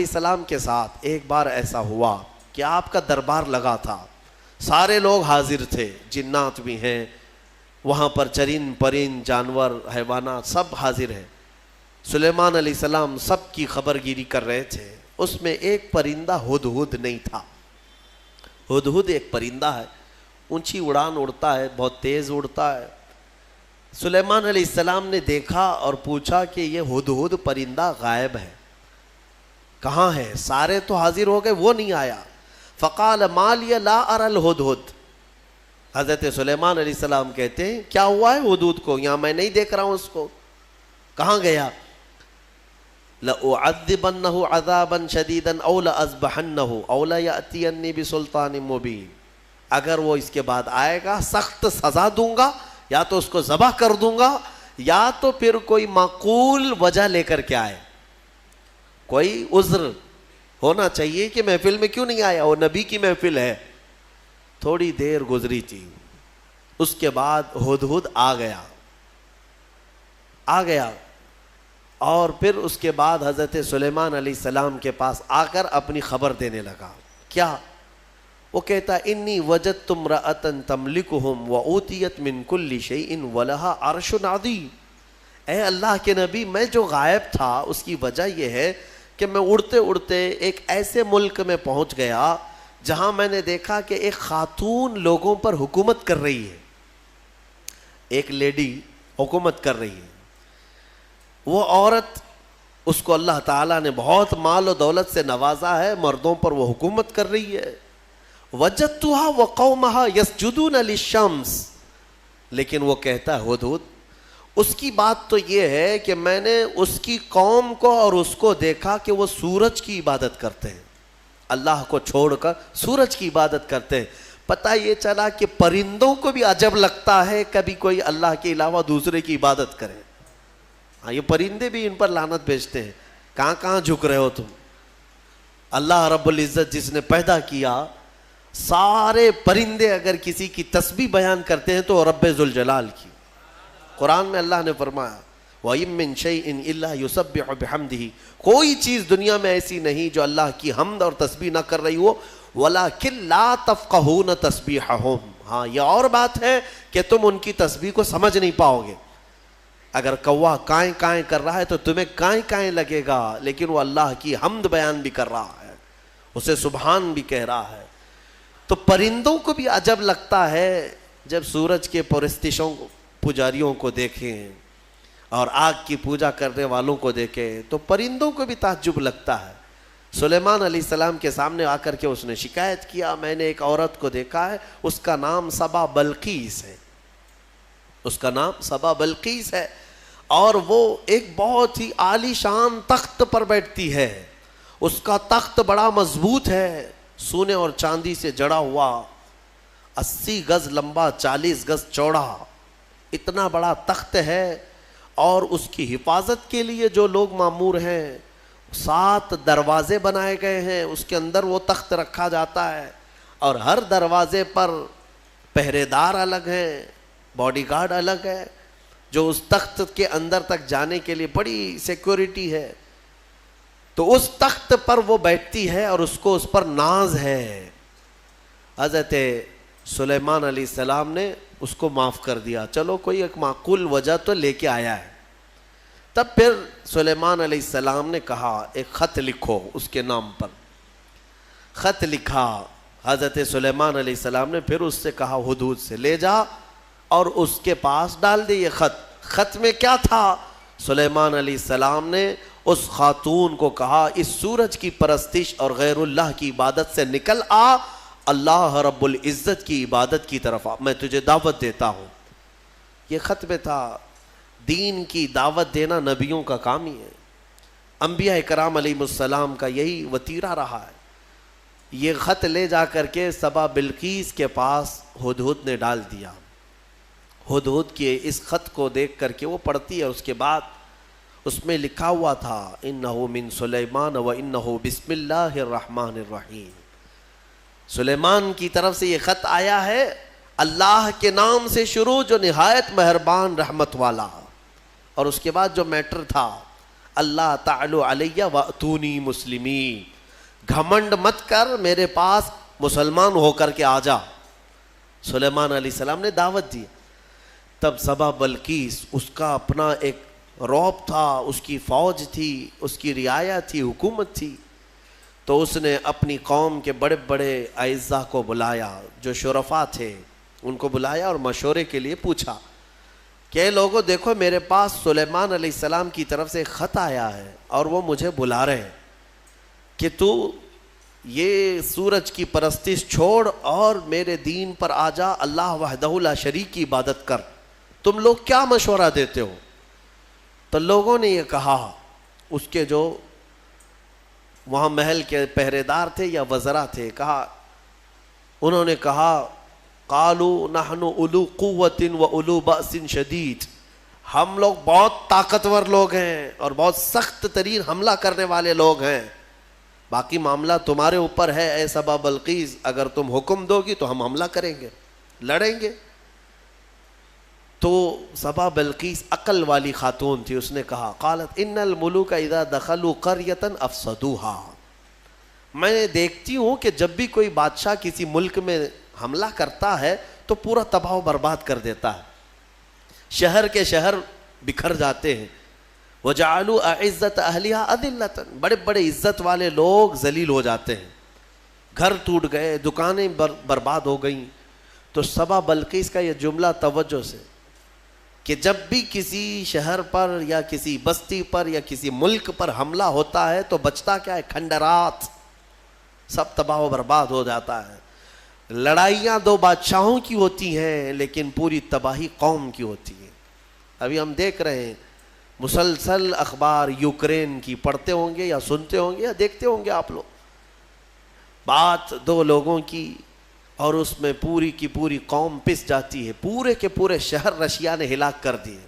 علیہ السلام کے ساتھ ایک بار ایسا ہوا کہ آپ کا دربار لگا تھا، سارے لوگ حاضر تھے، جنات بھی ہیں وہاں پر، چرند پرند جانور حیوانات سب حاضر ہیں۔ سلیمان علیہ السلام سب کی خبر گیری کر رہے تھے، اس میں ایک پرندہ ہدہد نہیں تھا۔ ہدہد ایک پرندہ ہے، اونچی اڑان اڑتا ہے، بہت تیز اڑتا ہے۔ سلیمان علیہ السلام نے دیکھا اور پوچھا کہ یہ ہدہد پرندہ غائب ہے، کہاں ہے؟ سارے تو حاضر ہو گئے، وہ نہیں آیا۔ فقال ما لی لا اری الہدہد، حضرت سلیمان علیہ السلام کہتے ہیں کیا ہوا ہے ہدہد کو؟ یہاں میں نہیں دیکھ رہا ہوں اس کو، کہاں گیا؟ لأعذبنہ عذابا شدیدا او لأذبحنہ او لیأتینی بسلطان مبین، اگر وہ اس کے بعد آئے گا سخت سزا دوں گا، یا تو اس کو ذبح کر دوں گا، یا تو پھر کوئی معقول وجہ لے کر کے آئے، کوئی عذر ہونا چاہیے کہ محفل میں کیوں نہیں آیا، وہ نبی کی محفل ہے۔ تھوڑی دیر گزری تھی، اس کے بعد ہدہد آ گیا اور پھر اس کے بعد حضرت سلیمان علیہ السلام کے پاس آ کر اپنی خبر دینے لگا۔ کیا؟ وہ کہتا انی وجدت امرأۃ تملکہم وأوتیت من کل شیء ولہا عرش عظیم، اے اللہ کے نبی میں جو غائب تھا اس کی وجہ یہ ہے کہ میں اڑتے اڑتے ایک ایسے ملک میں پہنچ گیا جہاں میں نے دیکھا کہ ایک خاتون لوگوں پر حکومت کر رہی ہے، ایک لیڈی حکومت کر رہی ہے۔ وہ عورت، اس کو اللہ تعالیٰ نے بہت مال و دولت سے نوازا ہے، مردوں پر وہ حکومت کر رہی ہے۔ وجدتها وقومها يسجدون للشمس، لیکن وہ کہتا ہے ہدہد اس کی بات تو یہ ہے کہ میں نے اس کی قوم کو اور اس کو دیکھا کہ وہ سورج کی عبادت کرتے ہیں، اللہ کو چھوڑ کر سورج کی عبادت کرتے ہیں۔ پتہ یہ چلا کہ پرندوں کو بھی عجب لگتا ہے کبھی کوئی اللہ کے علاوہ دوسرے کی عبادت کرے۔ ہاں، یہ پرندے بھی ان پر لعنت بھیجتے ہیں، کہاں کہاں جھک رہے ہو تم؟ اللہ رب العزت جس نے پیدا کیا، سارے پرندے اگر کسی کی تسبیح بیان کرتے ہیں تو رب ذوالجلال کی۔ قرآن میں اللہ نے فرمایا وَإِن مِّن شَيْءٍ إِلَّا يُسَبِّحُ بِحَمْدِهِ، کوئی چیز دنیا میں ایسی نہیں جو اللہ کی حمد اور تسبیح نہ کر رہی ہو، وَلَكِن لَا تَفْقَهُونَ تَسْبِيحَهُمْ، ہاں یہ اور بات ہے کہ تم ان کی تسبیح کو سمجھ نہیں پاؤ گے۔ اگر کوا کائیں کائیں کر رہا ہے تو تمہیں کائیں کائیں لگے گا، لیکن وہ اللہ کی حمد بیان بھی کر رہا ہے، اسے سبحان بھی کہہ رہا ہے۔ تو پرندوں کو بھی عجب لگتا ہے جب سورج کے پرستشوں پجاریوں کو دیکھیں اور آگ کی پوجا کرنے والوں کو دیکھیں تو پرندوں کو بھی تعجب لگتا ہے۔ سلیمان علیہ السلام کے سامنے آ کر کے اس نے شکایت کیا، میں نے ایک عورت کو دیکھا ہے، اس کا نام سبا بلقیس ہے، اس کا نام سبا بلقیس ہے، اور وہ ایک بہت ہی عالی شان تخت پر بیٹھتی ہے، اس کا تخت بڑا مضبوط ہے، سونے اور چاندی سے جڑا ہوا، 80 گز لمبا 40 گز چوڑا، اتنا بڑا تخت ہے، اور اس کی حفاظت کے لیے جو لوگ مامور ہیں 7 دروازے بنائے گئے ہیں، اس کے اندر وہ تخت رکھا جاتا ہے، اور ہر دروازے پر پہرے دار الگ ہیں، باڈی گارڈ الگ ہے، جو اس تخت کے اندر تک جانے کے لیے بڑی سیکورٹی ہے۔ تو اس تخت پر وہ بیٹھتی ہے اور اس کو اس پر ناز ہے۔ حضرت سلیمان علیہ السلام نے اس کو معاف کر دیا، چلو کوئی ایک معقول وجہ تو لے کے آیا ہے۔ تب پھر سلیمان علیہ السلام نے کہا ایک خط لکھو اس کے نام پر۔ خط لکھا حضرت سلیمان علیہ السلام نے، پھر اس سے کہا ہدہد سے لے جا اور اس کے پاس ڈال دے یہ خط۔ خط میں کیا تھا؟ سلیمان علیہ السلام نے اس خاتون کو کہا اس سورج کی پرستش اور غیر اللہ کی عبادت سے نکل آ، اللہ رب العزت کی عبادت کی طرف آ، میں تجھے دعوت دیتا ہوں۔ یہ خط میں تھا۔ دین کی دعوت دینا نبیوں کا کام ہی ہے، انبیاء کرام علیہ السلام کا یہی وتیرہ رہا ہے۔ یہ خط لے جا کر کے سبا بلقیس کے پاس ہدہد نے ڈال دیا۔ ہدہد کے اس خط کو دیکھ کر کے وہ پڑھتی ہے، اس کے بعد اس میں لکھا ہوا تھا انہو من سلیمان و انہو بسم اللہ الرحمن الرحیم، سلیمان کی طرف سے یہ خط آیا ہے اللہ کے نام سے شروع جو نہایت مہربان رحمت والا، اور اس کے بعد جو میٹر تھا اللہ تعالو علیہ واتونی مسلمین، گھمنڈ مت کر، میرے پاس مسلمان ہو کر کے آ جا۔ سلیمان علیہ السلام نے دعوت دی۔ تب سبا بلقیس، اس کا اپنا ایک رعب تھا، اس کی فوج تھی، اس کی رعایا تھی، حکومت تھی، تو اس نے اپنی قوم کے بڑے بڑے اعزاء کو بلایا، جو شرفاء تھے ان کو بلایا اور مشورے کے لیے پوچھا کہ لوگوں دیکھو میرے پاس سلیمان علیہ السلام کی طرف سے خط آیا ہے اور وہ مجھے بلا رہے ہیں کہ تو یہ سورج کی پرستش چھوڑ اور میرے دین پر آ جا، اللہ وحدہ لا شریک کی عبادت کر۔ تم لوگ کیا مشورہ دیتے ہو؟ تو لوگوں نے یہ کہا، اس کے جو وہاں محل کے پہرے دار تھے یا وزراء تھے، انہوں نے کہا قالوا نحن اولو قوت و اولو بأس شدید، ہم لوگ بہت طاقتور لوگ ہیں اور بہت سخت ترین حملہ کرنے والے لوگ ہیں، باقی معاملہ تمہارے اوپر ہے اے سبا بلقیس، اگر تم حکم دو گی تو ہم حملہ کریں گے، لڑیں گے۔ تو سبا بلقیس عقل والی خاتون تھی، اس نے کہا قالت ان الملوک اذا دخلوا قریۃ افسدوها، میں دیکھتی ہوں کہ جب بھی کوئی بادشاہ کسی ملک میں حملہ کرتا ہے تو پورا تباہ و برباد کر دیتا ہے، شہر کے شہر بکھر جاتے ہیں، وجعلوا اعزت اہلھا اذلۃ، بڑے بڑے عزت والے لوگ ذلیل ہو جاتے ہیں، گھر ٹوٹ گئے، دکانیں برباد ہو گئیں۔ تو سبا بلقیس کا یہ جملہ توجہ سے، کہ جب بھی کسی شہر پر یا کسی بستی پر یا کسی ملک پر حملہ ہوتا ہے تو بچتا کیا ہے؟ کھنڈرات، سب تباہ و برباد ہو جاتا ہے۔ لڑائیاں دو بادشاہوں کی ہوتی ہیں لیکن پوری تباہی قوم کی ہوتی ہے۔ ابھی ہم دیکھ رہے ہیں مسلسل اخبار یوکرین کی پڑھتے ہوں گے یا سنتے ہوں گے یا دیکھتے ہوں گے آپ لوگ، بات دو لوگوں کی اور اس میں پوری کی پوری قوم پس جاتی ہے، پورے کے پورے شہر رشیا نے ہلاک کر دیے۔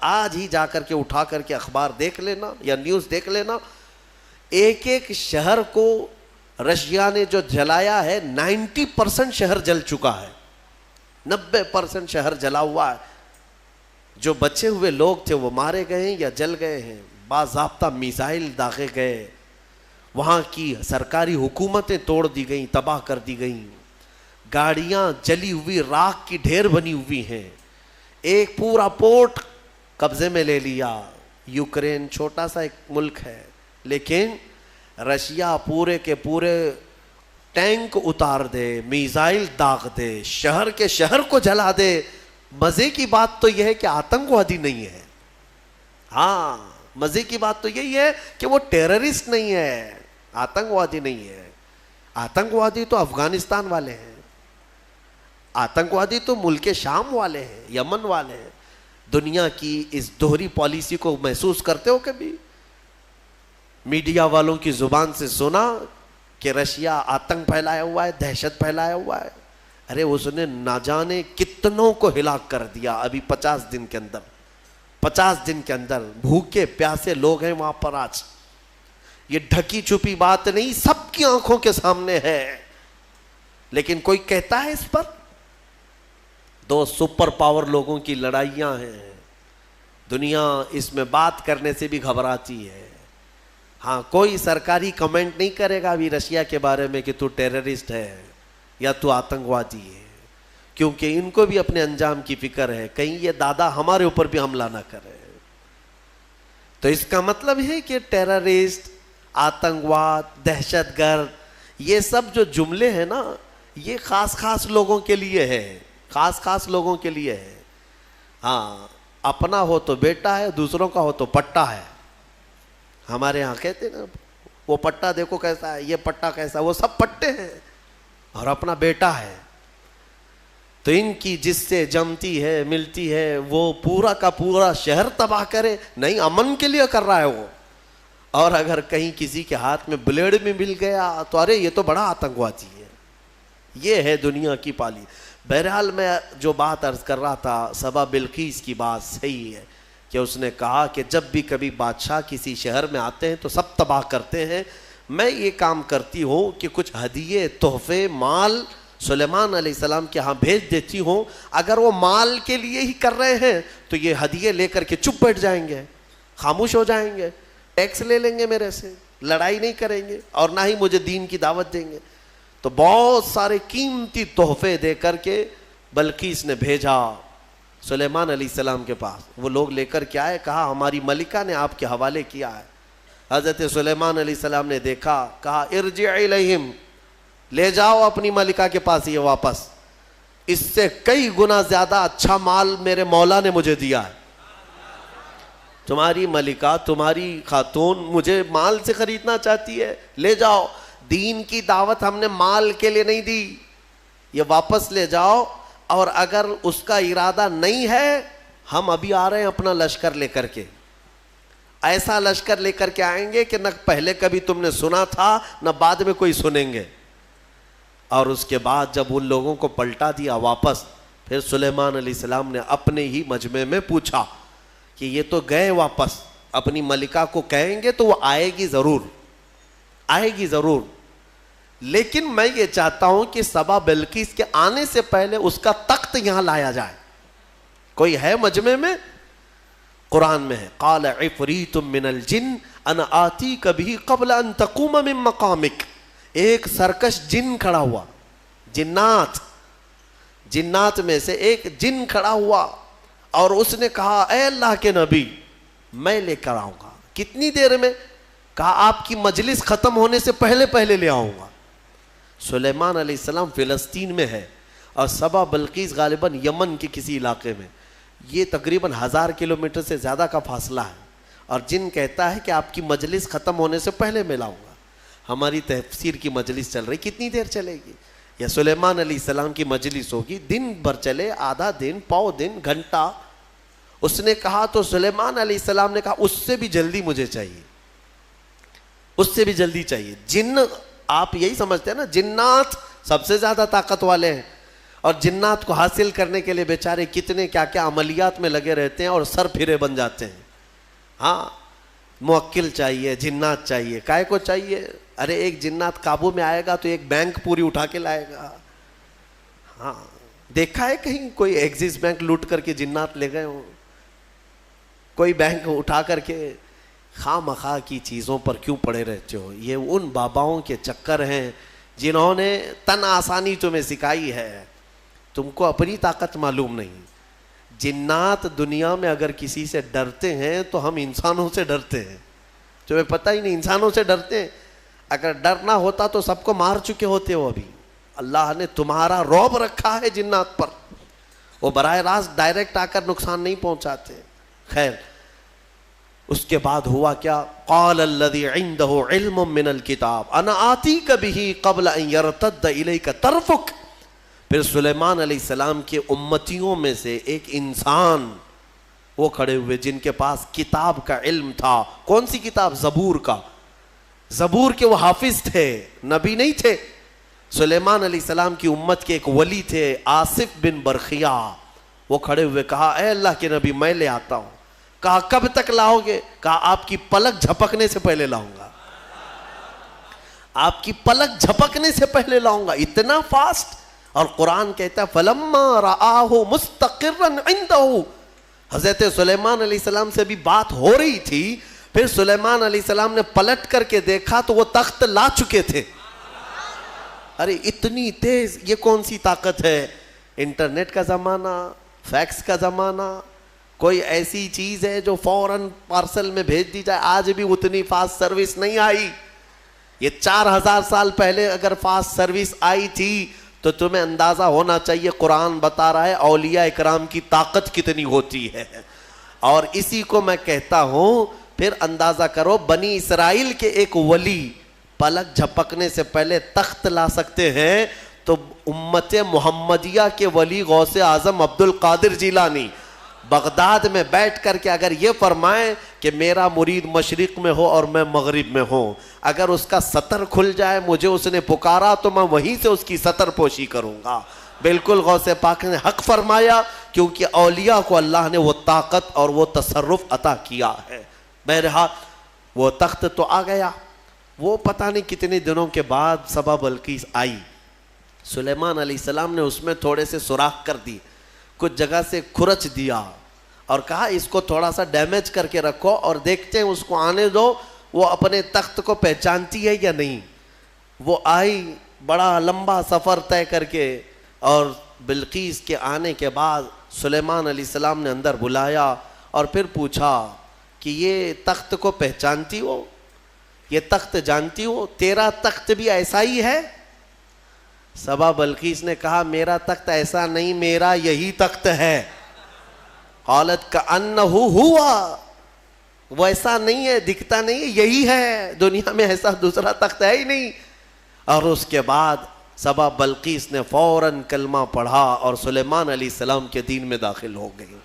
آج ہی جا کر کے اٹھا کر کے اخبار دیکھ لینا یا نیوز دیکھ لینا، ایک ایک شہر کو رشیا نے جو جلایا ہے 90% شہر جل چکا ہے، 90% شہر جلا ہوا ہے۔ جو بچے ہوئے لوگ تھے وہ مارے گئے ہیں یا جل گئے ہیں، باضابطہ میزائل داغے گئے، وہاں کی سرکاری حکومتیں توڑ دی گئیں، تباہ کر دی گئیں، گاڑیاں جلی ہوئی راکھ کی ڈھیر بنی ہوئی ہیں، ایک پورا پورٹ قبضے میں لے لیا۔ یوکرین چھوٹا سا ایک ملک ہے لیکن رشیا پورے کے پورے ٹینک اتار دے، میزائل داغ دے، شہر کے شہر کو جلا دے۔ مزے کی بات تو یہ ہے کہ آتنکوادی نہیں ہے، ہاں مزے کی بات تو یہی ہے کہ وہ ٹیررسٹ نہیں ہے، آتنکوادی نہیں ہے۔ آتنکوادی تو افغانستان والے ہیں، آتنکوادی تو ملک شام والے ہیں، یمن والے ہیں۔ دنیا کی اس دوہری پالیسی کو محسوس کرتے ہو کبھی؟ میڈیا والوں کی زبان سے سنا کہ رشیا آتنک پھیلایا ہوا ہے، دہشت پھیلایا ہوا ہے؟ ارے اس نے نہ جانے کتنوں کو ہلاک کر دیا ابھی 50 دن کے اندر، 50 دن کے اندر بھوکے پیاسے لوگ ہیں وہاں پر آج۔ یہ ڈھکی چھپی بات نہیں، سب کی آنکھوں کے سامنے ہے، لیکن کوئی کہتا ہے اس پر؟ دو سپر پاور لوگوں کی لڑائیاں ہیں، دنیا اس میں بات کرنے سے بھی گھبراتی ہے۔ ہاں کوئی سرکاری کمنٹ نہیں کرے گا ابھی رشیا کے بارے میں کہ تو ٹیررسٹ ہے یا تو آتنکوادی ہے، کیونکہ ان کو بھی اپنے انجام کی فکر ہے، کہیں یہ دادا ہمارے اوپر بھی حملہ نہ کرے۔ تو اس کا مطلب ہے کہ ٹیررسٹ، آتنکواد، دہشت گرد، یہ سب جو جملے ہیں نا، یہ خاص خاص لوگوں کے لیے ہے، خاص خاص لوگوں کے لیے ہے۔ ہاں اپنا ہو تو بیٹا ہے، دوسروں کا ہو تو پٹا ہے۔ ہمارے یہاں کہتے ہیں نا وہ پٹا دیکھو کیسا ہے، یہ پٹا کیسا، وہ سب پٹے ہیں اور اپنا بیٹا ہے۔ تو ان کی جس سے جمتی ہے ملتی ہے وہ پورا کا پورا شہر تباہ کرے، نہیں امن کے لیے کر رہا ہے وہ، اور اگر کہیں کسی کے ہاتھ میں بلیڈ میں مل گیا تو ارے یہ تو بڑا آتنکوادی ہے۔ یہ ہے دنیا کی پالی۔ بہرحال میں جو بات عرض کر رہا تھا، سبا بلقیس کی بات صحیح ہے کہ اس نے کہا کہ جب بھی کبھی بادشاہ کسی شہر میں آتے ہیں تو سب تباہ کرتے ہیں، میں یہ کام کرتی ہوں کہ کچھ ہدیے، تحفے، مال سلیمان علیہ السلام کے ہاں بھیج دیتی ہوں۔ اگر وہ مال کے لیے ہی کر رہے ہیں تو یہ ہدیے لے کر کے چپ بیٹھ جائیں گے، خاموش ہو جائیں گے, ٹیکس لے لیں گے میرے سے, لڑائی نہیں کریں گے اور نہ ہی مجھے دین کی دعوت دیں گے. تو بہت سارے قیمتی تحفے دے کر کے بلقیس نے بھیجا سلیمان علیہ السلام کے پاس. وہ لوگ لے کر کے آئے, کہا ہماری ملکہ نے آپ کے حوالے کیا ہے. حضرت سلیمان علیہ السلام نے دیکھا, کہا ارجع الیہم, لے جاؤ اپنی ملکہ کے پاس یہ واپس, اس سے کئی گنا زیادہ اچھا مال میرے مولا نے مجھے دیا ہے. تمہاری ملکہ, تمہاری خاتون مجھے مال سے خریدنا چاہتی ہے, لے جاؤ. دین کی دعوت ہم نے مال کے لیے نہیں دی, یہ واپس لے جاؤ. اور اگر اس کا ارادہ نہیں ہے, ہم ابھی آ رہے ہیں اپنا لشکر لے کر کے, ایسا لشکر لے کر کے آئیں گے کہ نہ پہلے کبھی تم نے سنا تھا نہ بعد میں کوئی سنیں گے. اور اس کے بعد جب ان لوگوں کو پلٹا دیا واپس, پھر سلیمان علیہ السلام نے اپنے ہی مجمع میں پوچھا کہ یہ تو گئے واپس, اپنی ملکہ کو کہیں گے تو وہ آئے گی ضرور, آئے گی ضرور, لیکن میں یہ چاہتا ہوں کہ سبا بلقیس کے آنے سے پہلے اس کا تخت یہاں لایا جائے. کوئی ہے مجمع میں؟ قرآن میں ہے, قال عفریت من الجن انا آتیک بہ قبل ان تقوم من مقامک. ایک سرکش جن کھڑا ہوا, جنات میں سے ایک جن کھڑا ہوا اور اس نے کہا اے اللہ کے نبی میں لے کر آؤں گا. کتنی دیر میں؟ کہا آپ کی مجلس ختم ہونے سے پہلے لے آؤں گا. سلیمان علیہ السلام فلسطین میں ہے اور سبا بلقیس غالباً یمن کے کسی علاقے میں. یہ تقریباً 1000 کلومیٹر سے زیادہ کا فاصلہ ہے, اور جن کہتا ہے کہ آپ کی مجلس ختم ہونے سے پہلے میں لاؤں گا. ہماری تفسیر کی مجلس چل رہی, کتنی دیر چلے گی؟ یا سلیمان علیہ السلام کی مجلس ہوگی, دن بھر چلے, آدھا دن, پاؤ دن, گھنٹہ. اس نے کہا تو سلیمان علیہ السلام نے کہا اس سے بھی جلدی مجھے چاہیے, اس سے بھی جلدی چاہیے. جن آپ یہی سمجھتے ہیں نا, جنات سب سے زیادہ طاقت والے ہیں, اور جنات کو حاصل کرنے کے لیے بیچارے کتنے کیا کیا عملیات میں لگے رہتے ہیں اور سر پھرے بن جاتے ہیں. ہاں موکل چاہیے, جنات چاہیے, کائے کو چاہیے؟ ارے ایک جنات قابو میں آئے گا تو ایک بینک پوری اٹھا کے لائے گا. ہاں دیکھا ہے کہیں کوئی ایکسس بینک لوٹ کر کے جنات لے گئے ہوں؟ کوئی بینک اٹھا کر کے خواہ مخواہ کی چیزوں پر کیوں پڑے رہتے ہو؟ یہ ان باباؤں کے چکر ہیں جنہوں نے تن آسانی تمہیں سکھائی ہے, تم کو اپنی طاقت معلوم نہیں. جنات دنیا میں اگر کسی سے ڈرتے ہیں تو ہم انسانوں سے ڈرتے ہیں, تمہیں پتہ ہی نہیں, انسانوں سے ڈرتے ہیں. اگر ڈر نہ ہوتا تو سب کو مار چکے ہوتے ہو. ابھی اللہ نے تمہارا رعب رکھا ہے جنات پر, وہ براہ راست ڈائریکٹ آ کر نقصان نہیں پہنچاتے. خیر, اس کے بعد ہوا کیا؟ قال الذی عنده علم من الکتاب انا آتیک بہ قبل ان یرتد الیک طرفک. پھر سلیمان علیہ السلام کے امتیوں میں سے ایک انسان وہ کھڑے ہوئے جن کے پاس کتاب کا علم تھا. کون سی کتاب؟ زبور کا. زبور کے وہ حافظ تھے, نبی نہیں تھے. سلیمان علیہ السلام کی امت کے ایک ولی تھے, آصف بن برخیا. وہ کھڑے ہوئے, کہا اے اللہ کے نبی میں لے آتا ہوں. کہا کب تک لاؤ گے؟ کہا آپ کی پلک جھپکنے سے پہلے لاؤں گا, آپ کی پلک جھپکنے سے پہلے لاؤں گا. اتنا فاسٹ. اور قرآن کہتا ہے فَلَمَّا رَآهُ مُسْتَقِرًّا عِنْدَهُ. حضرت سلیمان علیہ السلام سے بھی بات ہو رہی تھی, پھر سلیمان علیہ السلام نے پلٹ کر کے دیکھا تو وہ تخت لا چکے تھے. ارے اتنی تیز, یہ کون سی طاقت ہے؟ انٹرنیٹ کا زمانہ, فیکس کا زمانہ, کوئی ایسی چیز ہے جو فوراً پارسل میں بھیج دی جائے. آج بھی اتنی فاسٹ سروس نہیں آئی. یہ 4000 سال پہلے اگر فاسٹ سروس آئی تھی تو تمہیں اندازہ ہونا چاہیے قرآن بتا رہا ہے اولیاء اکرام کی طاقت کتنی ہوتی ہے. اور اسی کو میں کہتا ہوں, پھر اندازہ کرو بنی اسرائیل کے ایک ولی پلک جھپکنے سے پہلے تخت لا سکتے ہیں, تو امت محمدیہ کے ولی غوث اعظم عبد القادر جیلانی بغداد میں بیٹھ کر کے اگر یہ فرمائیں کہ میرا مرید مشرق میں ہو اور میں مغرب میں ہوں, اگر اس کا سطر کھل جائے, مجھے اس نے پکارا تو میں وہیں سے اس کی سطر پوشی کروں گا. بالکل غوث پاک نے حق فرمایا, کیونکہ اولیاء کو اللہ نے وہ طاقت اور وہ تصرف عطا کیا ہے. بہرحال وہ تخت تو آ گیا. وہ پتہ نہیں کتنے دنوں کے بعد سبا بلقیس آئی. سلیمان علیہ السلام نے اس میں تھوڑے سے سوراخ کر دی, کچھ جگہ سے کھرچ دیا, اور کہا اس کو تھوڑا سا ڈیمیج کر کے رکھو اور دیکھتے ہیں اس کو آنے دو وہ اپنے تخت کو پہچانتی ہے یا نہیں. وہ آئی بڑا لمبا سفر طے کر کے, اور بلقیس کے آنے کے بعد سلیمان علیہ السلام نے اندر بلایا اور پھر پوچھا کہ یہ تخت کو پہچانتی ہو, یہ تخت جانتی ہو, تیرا تخت بھی ایسا ہی ہے؟ سبا بلقیس نے کہا میرا تخت ایسا نہیں, میرا یہی تخت ہے. قالت کأنہ ہوا, وہ ایسا نہیں ہے, دکھتا نہیں ہے, یہی ہے, دنیا میں ایسا دوسرا تخت ہے ہی نہیں. اور اس کے بعد سبا بلقیس نے فوراً کلمہ پڑھا اور سلیمان علیہ السلام کے دین میں داخل ہو گئی.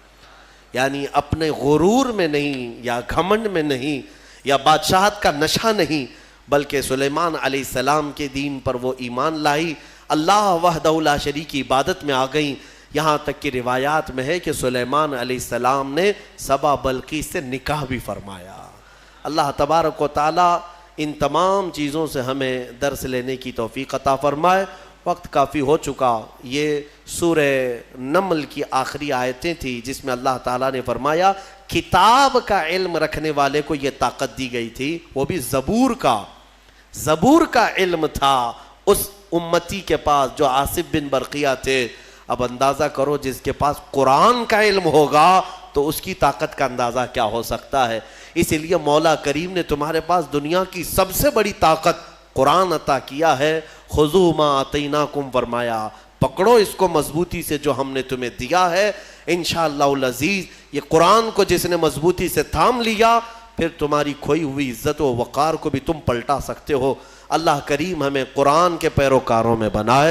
یعنی اپنے غرور میں نہیں, یا گھمنڈ میں نہیں, یا بادشاہت کا نشہ نہیں, بلکہ سلیمان علیہ السلام کے دین پر وہ ایمان لائی, اللہ وحدہ لا شریک کی عبادت میں آ گئیں. یہاں تک کہ روایات میں ہے کہ سلیمان علیہ السلام نے سبا بلقیس سے نکاح بھی فرمایا. اللہ تبارک و تعالی ان تمام چیزوں سے ہمیں درس لینے کی توفیق عطا فرمائے. وقت کافی ہو چکا. یہ سورہ نمل کی آخری آیتیں تھیں جس میں اللہ تعالیٰ نے فرمایا کتاب کا علم رکھنے والے کو یہ طاقت دی گئی تھی, وہ بھی زبور کا علم تھا اس امتی کے پاس جو آصف بن برقیہ تھے. اب اندازہ کرو جس کے پاس قرآن کا علم ہوگا تو اس کی طاقت کا اندازہ کیا ہو سکتا ہے. اسی لیے مولا کریم نے تمہارے پاس دنیا کی سب سے بڑی طاقت قرآن عطا کیا ہے. خذوا ما آتیناکم فرمایا, پکڑو اس کو مضبوطی سے جو ہم نے تمہیں دیا ہے. انشاءاللہ العزیز یہ قرآن کو جس نے مضبوطی سے تھام لیا پھر تمہاری کھوئی ہوئی عزت و وقار کو بھی تم پلٹا سکتے ہو. اللہ کریم ہمیں قرآن کے پیروکاروں میں بنائے.